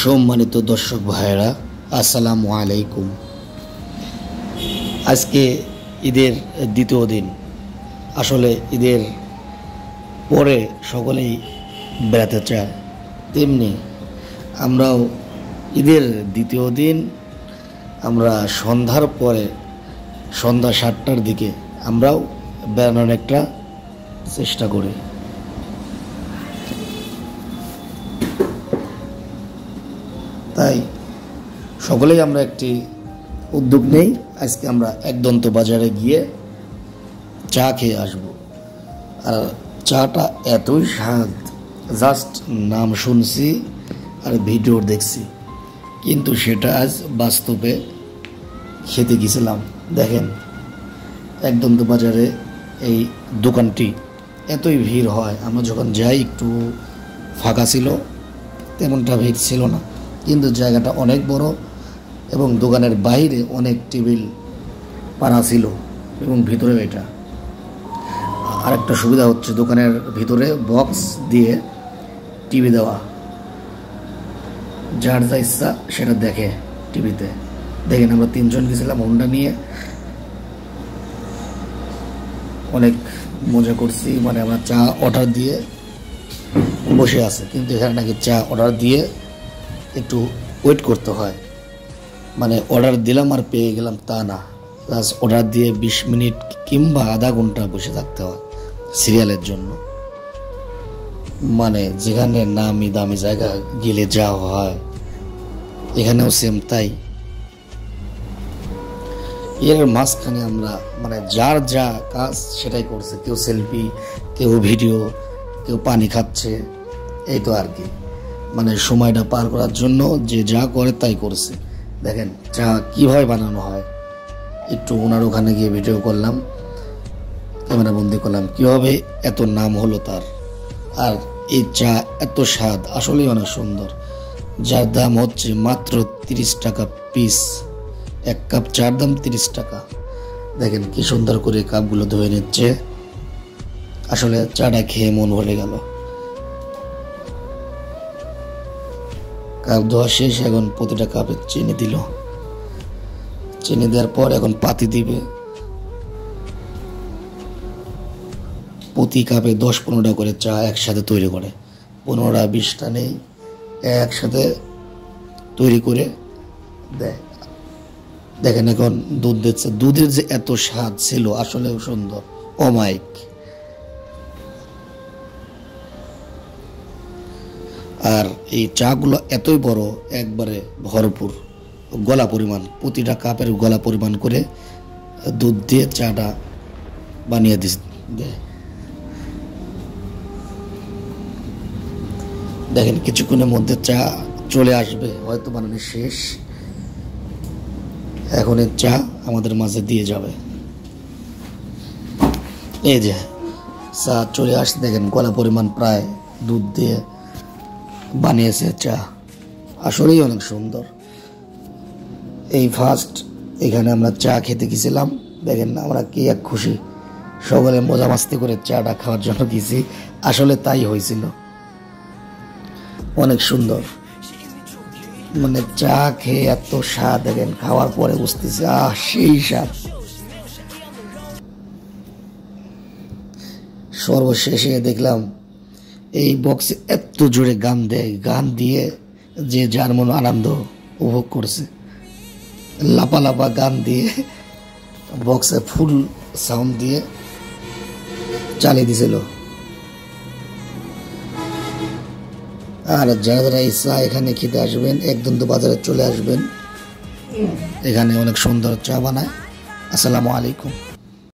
সম্মানিত দর্শক ভাইরা, আসসালামু আলাইকুম। আজকে ঈদের দ্বিতীয় দিন। আসলে ঈদের পরে সকলেই বেড়াতে চায়, তেমনি আমরাও ঈদের দ্বিতীয় দিন আমরা সন্ধ্যার পরে সন্ধ্যা 7টার দিকে আমরাও বেড়ানোর একটা চেষ্টা করি। তাই সকলেই আমরা একটি উদ্যোগ নেই, আজকে আমরা একদন্ত বাজারে গিয়ে চা খেয়ে আসব। আর চাটা এতই স্বাদ, জাস্ট নাম শুনছি আর ভিডিও দেখছি, কিন্তু সেটা আজ বাস্তবে খেতে গেছিলাম। দেখেন, একদন্ত বাজারে এই দোকানটি এতই ভিড় হয়, আমরা যখন যাই একটু ফাঁকা ছিল, তেমনটা ভিড় ছিল না, কিন্তু জায়গাটা অনেক বড় এবং দোকানের বাইরে অনেক টেবিল পাড়া ছিল এবং ভিতরে এটা আরেকটা সুবিধা হচ্ছে, দোকানের ভিতরে বক্স দিয়ে টিভি দেওয়া, যার যা ইচ্ছা সেটা দেখে টিভিতে। দেখেন, আমরা 3 জন গেছিলাম হোন্ডা নিয়ে, অনেক মজা করছি। মানে আমরা চা অর্ডার দিয়ে বসে আছে, কিন্তু এখানে নাকি চা অর্ডার দিয়ে একটু ওয়েট করতে হয়। মানে অর্ডার দিলাম আর পেয়ে গেলাম তা না, প্লাস অর্ডার দিয়ে 20 মিনিট কিংবা আধা ঘন্টা বসে থাকতে হয় সিরিয়ালের জন্য। মানে যেখানে নামি দামি জায়গা গেলে যা হয়, এখানেও সেম তাই। এর মাঝখানে আমরা মানে যার যা কাজ সেটাই করছে, কেউ সেলফি, কেউ ভিডিও, কেউ পানি খাচ্ছে, এই তো আর কি। মানে সময়টা পার করার জন্য যে যা করে তাই করছে। দেখেন চা কীভাবে বানানো হয়, একটু ওনার ওখানে গিয়ে ভিডিও করলাম, ক্যামেরা বন্দি করলাম, কীভাবে এত নাম হলো তার। আর এই চা এত স্বাদ, আসলেই অনেক সুন্দর, যার দাম হচ্ছে মাত্র 30 টাকা পিস। 1 কাপ চার দাম 30 টাকা। দেখেন কি সুন্দর করে কাপগুলো ধুয়ে নিচ্ছে, আসলে চাটা খেয়ে মন ভরে গেল। কাপ ধোয়া শেষ, এখন প্রতিটা কাপে চিনি দিল, চিনি দেওয়ার পর এখন পাতি দিবে। প্রতি কাপে 10-15টা করে চা একসাথে তৈরি করে, 15টা 20টা নেই, একসাথে তৈরি করে দেয়। দেখেন এখন দুধ দিচ্ছে, দুধের যে এত স্বাদ ছিল, আসলেও সুন্দর, অমায়িক। আর এই চাগুলো এতই বড়, একবারে ভরপুর, গলা পরিমাণ, প্রতিটা কাপের গলা পরিমাণ করে দুধ দিয়ে চাটা বানিয়ে দেয়। দেখেন কিছুক্ষণের মধ্যে চা চলে আসবে, হয়তো বানানো শেষ, এখন এই চা আমাদের মাঝে দিয়ে যাবে। এই যে চা চলে আসছে, দেখেন গলা পরিমাণ প্রায় দুধ দিয়ে বানিয়েছে চা, আসলেই অনেক সুন্দর। এই ফার্স্ট এখানে আমরা চা খেতে গেছিলাম, দেখেন আমরা কি এক খুশি, সকলে মজা মাস্তি করে চাটা খাওয়ার জন্য গেছি, আসলে তাই হয়েছিল, অনেক সুন্দর। মানে চা খেয়ে এত স্বাদ, দেখেন খাওয়ার পরে বুঝতেছি সেই স্বাদ। সর্বশেষে দেখলাম এই বক্সে এত জোরে গান দেয়, গান দিয়ে যে যার মন আনন্দ উপভোগ করছে, লাপা গান দিয়ে বক্সে ফুল সাউন্ড দিয়ে চালিয়ে দিছিল। আর যারা যারা ইচ্ছা এখানে খেতে আসবেন, একদন্ত বাজারে চলে আসবেন, এখানে অনেক সুন্দর চা বানায়। আসসালামু আলাইকুম।